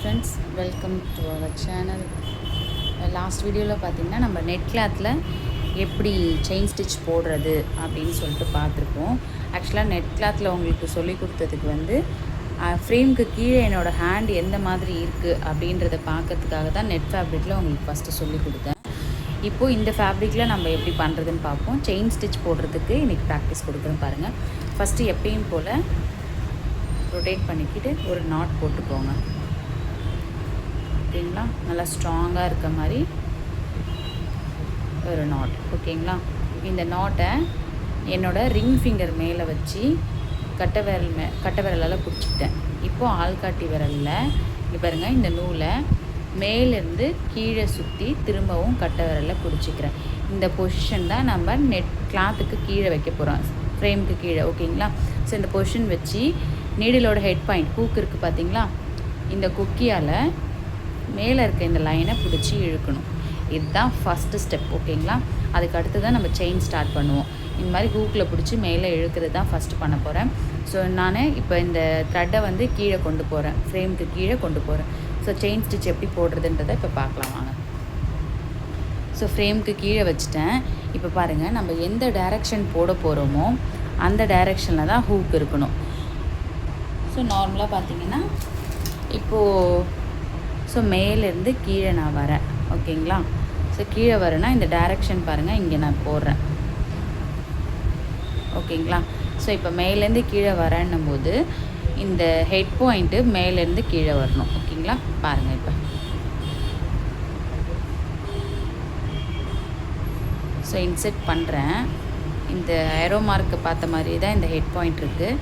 friends, welcome to our channel. Last வீடியோவில் பார்த்திங்கன்னா நம்ம நெட் கிளாத்தில் எப்படி செயின் ஸ்டிச் போடுறது அப்படின்னு சொல்லிட்டு பார்த்துருக்கோம். ஆக்சுவலாக நெட் கிளாத்தில் உங்களுக்கு சொல்லி கொடுத்ததுக்கு வந்து ஃப்ரேமுக்கு கீழே என்னோடய ஹேண்ட் எந்த மாதிரி இருக்குது அப்படின்றத பார்க்கறதுக்காக தான் நெட் ஃபேப்ரிக்கில் உங்களுக்கு ஃபஸ்ட்டு சொல்லி கொடுத்தேன். இப்போது இந்த ஃபேப்ரிக்கில் நம்ம எப்படி பண்ணுறதுன்னு பார்ப்போம். செயின் ஸ்டிச் போடுறதுக்கு இன்றைக்கி ப்ராக்டிஸ் கொடுக்குறேன் பாருங்கள். ஃபஸ்ட்டு எப்பயும் போல் ரொட்டேட் பண்ணிக்கிட்டு ஒரு நாட் போட்டுக்கோங்க. ஓகேங்களா, நல்லா ஸ்ட்ராங்காக இருக்க மாதிரி ஒரு நாட். ஓகேங்களா, இந்த நாட்டை என்னோடய ரிங் ஃபிங்கர் மேலே வச்சு கட்டை விரலால் பிடிச்சிக்கிட்டேன். இப்போது ஆள்காட்டி விரலில் இங்கே பாருங்கள், இந்த நூலை மேலேருந்து கீழே சுற்றி திரும்பவும் கட்டை விரலில் பிடிச்சிக்கிறேன். இந்த பொசிஷன் தான் நம்ம நெட் கிளாத்துக்கு கீழே வைக்க போகிறோம், ஃப்ரேமுக்கு கீழே. ஓகேங்களா, ஸோ இந்த பொசிஷன் வச்சு நீடிலோட ஹெட் பாயிண்ட் ஹூக் இருக்குது பார்த்தீங்களா, இந்த குக்கியால் மேலே இருக்க இந்த லைனை பிடிச்சி இழுக்கணும். இதுதான் ஃபஸ்ட்டு ஸ்டெப். ஓகேங்களா, அதுக்கு அடுத்து தான் நம்ம செயின் ஸ்டார்ட் பண்ணுவோம். இந்த மாதிரி ஹூக்கில் பிடிச்சி மேலே இழுக்கிறது தான் ஃபஸ்ட்டு பண்ண போகிறேன். ஸோ நான் இப்போ இந்த த்ரெட்டை வந்து கீழே கொண்டு போகிறேன், ஃப்ரேமுக்கு கீழே கொண்டு போகிறேன். ஸோ செயின் ஸ்டிச் எப்படி போடுறதுன்றதை இப்போ பார்க்கலாம் வாங்க. ஸோ ஃப்ரேமுக்கு கீழே வச்சுட்டேன். இப்போ பாருங்கள், நம்ம எந்த டைரெக்ஷன் போட போகிறோமோ அந்த டைரெக்ஷனில் தான் ஹூக் இருக்கணும். ஸோ நார்மலாக பார்த்தீங்கன்னா இப்போது மேலேருந்து கீழே நான் வரேன். ஓகேங்களா, ஸோ கீழே வரேன்னா இந்த டைரெக்ஷன் பாருங்கள், இங்கே நான் போடுறேன். ஓகேங்களா, ஸோ இப்போ மேலேருந்து கீழே வரேன்னும் போது இந்த ஹெட் பாயிண்ட்டு மேலேருந்து கீழே வரணும். ஓகேங்களா, பாருங்கள். இப்போ ஸோ இன்செர்ட் பண்ணுறேன். இந்த ஏரோ மார்க்கு பார்த்த மாதிரி தான் இந்த ஹெட் பாயிண்ட் இருக்குது.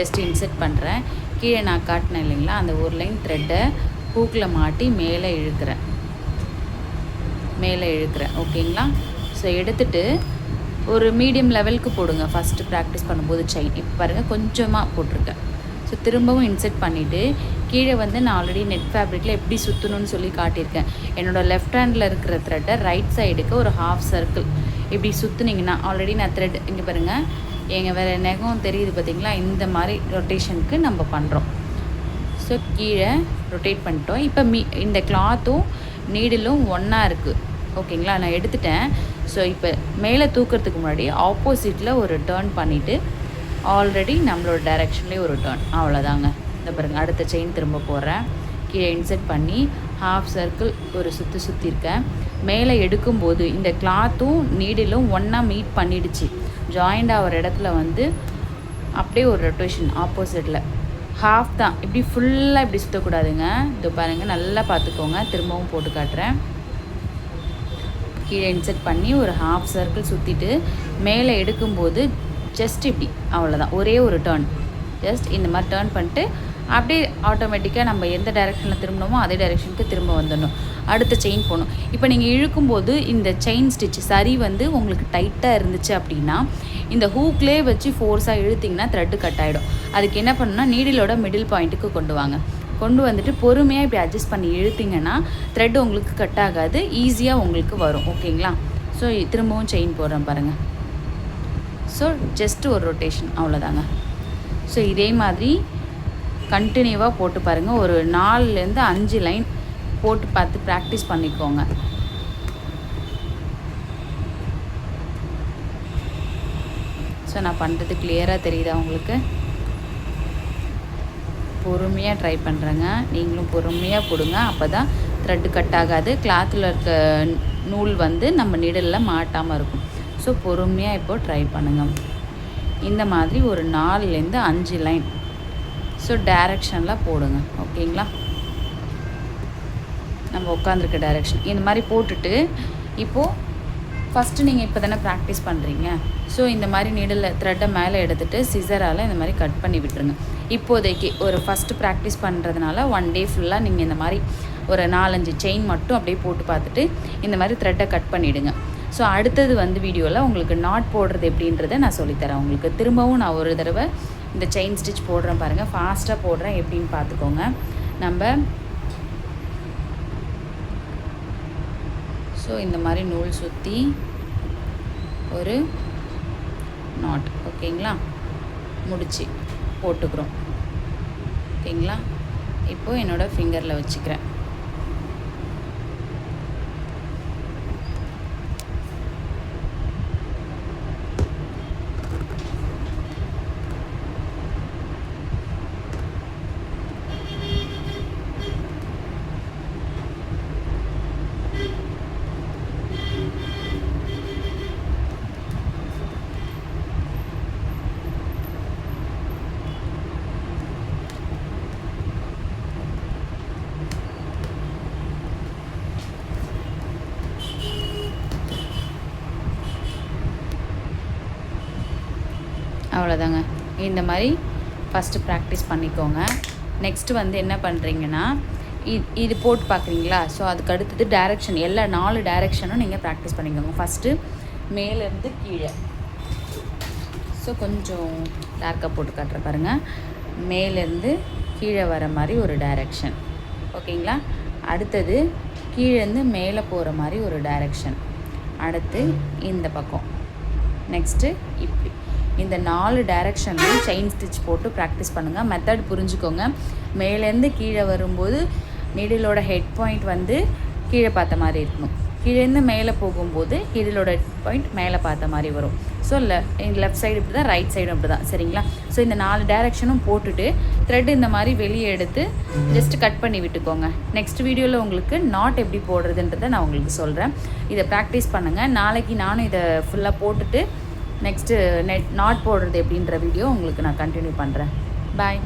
ஜஸ்ட் இன்செர்ட் பண்ணுறேன். கீழே நான் காட்டினேன் இல்லைங்களா, அந்த ஒரு லைன் த்ரெட்டை ஹூக்கில் மாட்டி மேலே இழுக்கிறேன். ஓகேங்களா, ஸோ எடுத்துகிட்டு ஒரு மீடியம் லெவலுக்கு போடுங்க ஃபஸ்ட்டு ப்ராக்டிஸ் பண்ணும்போது செயின். இப்போ பாருங்கள், கொஞ்சமாக போட்டிருக்கேன். ஸோ திரும்பவும் இன்செர்ட் பண்ணிவிட்டு கீழே வந்து நான் ஆல்ரெடி நெட் ஃபேப்ரிக்கில் எப்படி சுற்றணும்னு சொல்லி காட்டியிருக்கேன். என்னோடய லெஃப்ட் ஹேண்டில் இருக்கிற த்ரெட்டை ரைட் சைடுக்கு ஒரு ஹாஃப் சர்க்கிள் இப்படி சுற்றுனீங்கன்னா, ஆல்ரெடி நான் த்ரெட் இங்கே பாருங்கள், எங்கள் வேறு நெகம் தெரியுது பார்த்தீங்களா, இந்த மாதிரி ரொட்டேஷனுக்கு நம்ம பண்ணுறோம். ஸோ கீழே ரொட்டேட் பண்ணிட்டோம். இப்போ இந்த கிளாத்தும் நீடிலும் ஒன்றா இருக்குது. ஓகேங்களா, நான் எடுத்துட்டேன். ஸோ இப்போ மேலே தூக்கிறதுக்கு முன்னாடி ஆப்போசிட்டில் ஒரு டேர்ன் பண்ணிவிட்டு ஆல்ரெடி நம்மளோட டைரெக்ஷன்லேயே ஒரு டேர்ன், அவ்வளோதாங்க. இந்த பாருங்கள், அடுத்த செயின் திரும்ப போடுறேன். கீழே இன்செர்ட் பண்ணி ஹாஃப் சர்க்கிள் ஒரு சுற்றிருக்கேன். மேலே எடுக்கும்போது இந்த கிளாத்தும் நீடிலும் ஒன்றா மீட் பண்ணிடுச்சு. ஜாயிண்ட் ஆகிற இடத்துல வந்து அப்படியே ஒரு ரொட்டேஷன் ஆப்போசிட்டில் ஹாஃப் தான், இப்படி ஃபுல்லாக இப்படி சுற்றக்கூடாதுங்க. இது பாருங்கள், நல்லா பார்த்துக்கோங்க. திரும்பவும் போட்டு காட்டுறேன். கீழே இன்செர்ட் பண்ணி ஒரு ஹாஃப் சர்க்கிள் சுற்றிட்டு மேலே எடுக்கும்போது ஜஸ்ட் இப்படி, அவ்வளோதான், ஒரே ஒரு டேர்ன். ஜஸ்ட் இந்த மாதிரி டேர்ன் பண்ணிட்டு அப்படியே ஆட்டோமேட்டிக்காக நம்ம எந்த டைரெக்ஷனில் திரும்பினோமோ அதே டைரெக்ஷனுக்கு திரும்ப வந்துடணும். அடுத்த செயின் போகணும். இப்போ நீங்கள் இழுக்கும்போது இந்த செயின் ஸ்டிச் சரி வந்து உங்களுக்கு டைட்டாக இருந்துச்சு அப்படின்னா இந்த ஹூக்லேயே வச்சு ஃபோர்ஸாக இழுத்திங்கன்னா த்ரெட்டு கட் ஆகிடும். அதுக்கு என்ன பண்ணணும்னா நீடிலோட மிடில் பாயிண்ட்டுக்கு கொண்டு வந்துட்டு பொறுமையாக இப்படி அட்ஜஸ்ட் பண்ணி இழுத்திங்கன்னா த்ரெட் உங்களுக்கு கட் ஆகாது, ஈஸியாக உங்களுக்கு வரும். ஓகேங்களா, ஸோ திரும்பவும் செயின் போடுறேன் பாருங்கள். ஸோ ஜஸ்ட் ஒரு ரொட்டேஷன், அவ்வளோதாங்க. ஸோ இதே மாதிரி கண்டினியூவாக போட்டு பாருங்கள். ஒரு 4லேருந்து 5 லைன் போட்டு பார்த்து ப்ராக்டிஸ் பண்ணிக்கோங்க. ஸோ நான் பண்ணுறது கிளியராக தெரியுதா உங்களுக்கு? பொறுமையாக ட்ரை பண்ணுறேங்க. நீங்களும் பொறுமையாக போடுங்க, அப்போ தான் த்ரெட்டு கட் ஆகாது. கிளாத்தில் இருக்க நூல் வந்து நம்ம நிடலில் மாட்டாமல் இருக்கும். ஸோ பொறுமையாக இப்போது ட்ரை பண்ணுங்கள். இந்த மாதிரி ஒரு 4லேருந்து 5 லைன் ஸோ டைரெக்ஷனில் போடுங்க. ஓகேங்களா, நம்ம உட்காந்துருக்க டைரெக்ஷன் இந்த மாதிரி போட்டுட்டு இப்போது ஃபஸ்ட்டு நீங்கள் இப்போ தானே ப்ராக்டிஸ் பண்ணுறீங்க. ஸோ இந்த மாதிரி நீடில் த்ரெட்டை மேலே எடுத்துகிட்டு சிசரால் இந்த மாதிரி கட் பண்ணி விட்டுருங்க. இப்போதைக்கு ஒரு ஃபஸ்ட்டு ப்ராக்டிஸ் பண்ணுறதுனால 1 டே ஃபுல்லாக நீங்கள் இந்த மாதிரி ஒரு 4-5 செயின் மட்டும் அப்படியே போட்டு பார்த்துட்டு இந்த மாதிரி த்ரெட்டை கட் பண்ணிவிடுங்க. ஸோ அடுத்தது வந்து வீடியோவில் உங்களுக்கு நாட் போடுறது எப்படின்றத நான் சொல்லித்தரேன் உங்களுக்கு. திரும்பவும் நான் ஒரு தடவை இந்த செயின் ஸ்டிச் போடுறேன் பாருங்கள், ஃபாஸ்ட்டாக போடுறேன், எப்படின்னு பார்த்துக்கோங்க. நம்ம ஸோ இந்த மாதிரி நூல் சுற்றி ஒரு நாட், ஓகேங்களா, முடிச்சு போட்டுக்கிறோம். ஓகேங்களா, இப்போது என்னோடய ஃபிங்கரில் வச்சுக்கிறேன். அவ்வளோதாங்க. இந்த மாதிரி ஃபஸ்ட்டு ப்ராக்டிஸ் பண்ணிக்கோங்க. நெக்ஸ்ட்டு வந்து என்ன பண்ணுறீங்கன்னா, இது போட்டு பார்க்குறீங்களா? ஸோ அதுக்கு அடுத்தது டைரெக்ஷன், எல்லா 4 டைரெக்ஷனும் நீங்கள் ப்ராக்டிஸ் பண்ணிக்கோங்க. ஃபஸ்ட்டு மேலேருந்து கீழே. ஸோ கொஞ்சம் டார்க்காக போட்டு காட்டுற பாருங்கள். மேலேருந்து கீழே வர மாதிரி ஒரு டைரெக்ஷன், ஓகேங்களா? அடுத்தது கீழேருந்து மேலே போகிற மாதிரி ஒரு டைரெக்ஷன், அடுத்து இந்த பக்கம், நெக்ஸ்ட்டு இப்படி. இந்த 4 டைரெக்ஷன்லையும் செயின் ஸ்டிச் போட்டு ப்ராக்டிஸ் பண்ணுங்கள். மெத்தட் புரிஞ்சுக்கோங்க. மேலேருந்து கீழே வரும்போது நீடிலோட ஹெட் பாயிண்ட் வந்து கீழே பார்த்த மாதிரி இருக்கணும். கீழேருந்து மேலே போகும்போது நீடிலோட ஹெட் பாயிண்ட் மேலே பார்த்த மாதிரி வரும். ஸோ லெஃப்ட் சைடு இப்படி தான், ரைட் சைடும் இப்படி தான், சரிங்களா? ஸோ இந்த 4 டைரெக்ஷனும் போட்டுட்டு த்ரெட் இந்த மாதிரி வெளியே எடுத்து ஜஸ்ட் கட் பண்ணி விட்டுக்கோங்க. நெக்ஸ்ட் வீடியோவில் உங்களுக்கு நாட் எப்படி போடுறதுன்றதை நான் உங்களுக்கு சொல்கிறேன். இதை ப்ராக்டிஸ் பண்ணுங்கள். நாளைக்கு நானும் இதை ஃபுல்லாக போட்டுட்டு நெக்ஸ்ட்டு நாட் போடுறது எப்படின்ற வீடியோ உங்களுக்கு நான் கண்டினியூ பண்ணுறேன். பாய்.